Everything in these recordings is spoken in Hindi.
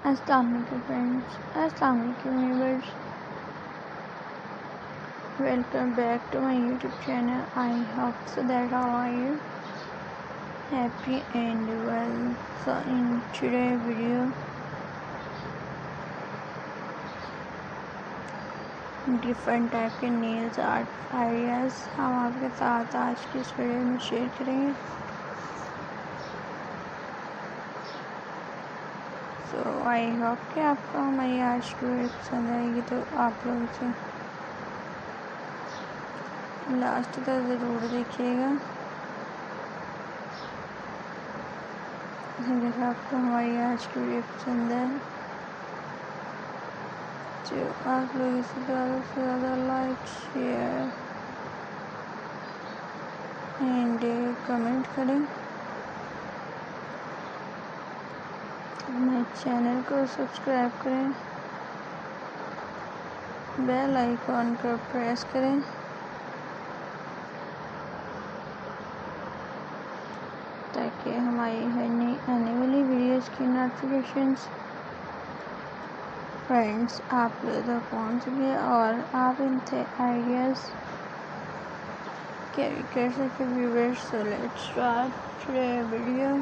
अस्सलाम वालेकुम फ्रेंड्स, अस्सलाम वालेकुम viewers, welcome back to my YouTube channel. I hope so that all are you happy and well. So in today's video, different type के nails art ideas हम आपके साथ आज की इस वीडियो में शेयर करेंगे. So I hope कि आपको हमारी आज की वीडियो पसंद आएगी. तो आप लोग इसे लास्ट तक ज़रूर देखिएगा. अगर आपको हमारी आज की वीडियो पसंद है तो आप लोग इसे ज़्यादा से ज़्यादा लाइक, शेयर एंड कमेंट करें. हमारे चैनल को सब्सक्राइब करें, बेल आइकॉन को प्रेस करें ताकि हमारी हर नई आने वाली वीडियोस की नोटिफिकेशंस फ्रेंड्स आप लोग तक पहुँच सके और आप इनसे आइडियाज़ कैरी कर सके. Viewers, so let's start today video.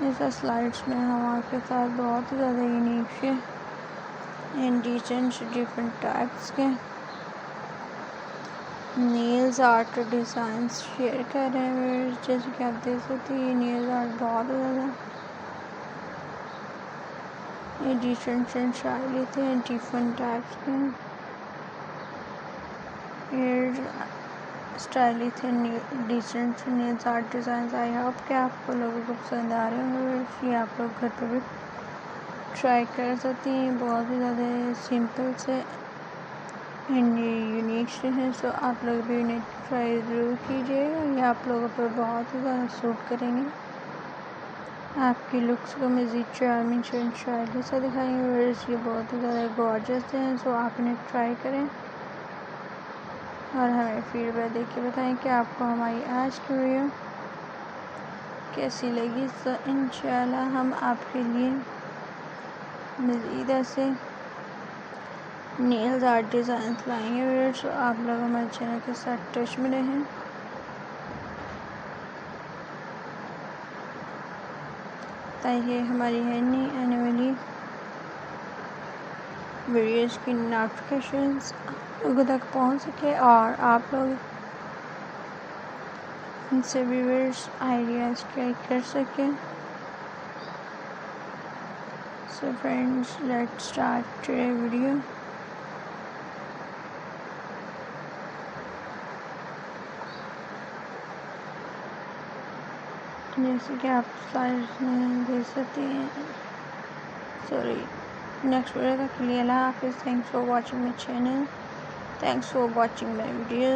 इस स्लाइड्स में हम आपके साथ बहुत ही ज़्यादा यूनिक से एंड डिफरेंट टाइप्स के नेल्स आर्ट डिज़ाइंस शेयर कर रहे हैं. जैसे कि आप देख सकते हैं ये नेल्स आर्ट बहुत ज़्यादा ये डिफरेंट स्टाइल थे, डिफरेंट टाइप्स के हेयर स्टाइल थे, different nails art design. I hope कि आपको लोगों को पसंद आ रहे होंगे. ये आप लोग घर पर भी ट्राई कर सकती हैं. बहुत ही ज़्यादा सिंपल से एंड यूनिक से हैं. सो आप लोग भी इन्हें ट्राई ज़रूर कीजिएगा. ये आप लोगों पर बहुत ही ज़्यादा सूट करेंगे. आपकी लुक्स को मज़ीद चार्मिंग एंड स्टाइलिश से दिखाएंगे. ये बहुत ही ज़्यादा गॉर्जियस हैं. सो आप इन्हें ट्राई करें और हमें फीडबैक देके बताएं कि आपको हमारी आज की वीडियो कैसी लगी. तो इंशाल्लाह हम आपके लिए मज़ीद ऐसे नेल्स आर्ट डिज़ाइन लाएंगे. तो आप लोग हमारे चैनल के साथ टच में रहें ताकि हमारी हर नई आने वाली वीडियोज़ की नोटिफिकेशंस लोगों तक पहुंच सके और आप लोग इनसे व्यूअर्स आइडियाज़ क्रिएट कर सकें. So friends, let's start today video. जैसे कि आप स्लाइड्स में देख सकते हैं. सॉरी, नेक्स्ट वीडियो तक के लिए अल्लाह हाफिज़. Thanks for watching my channel. Thanks for watching my videos.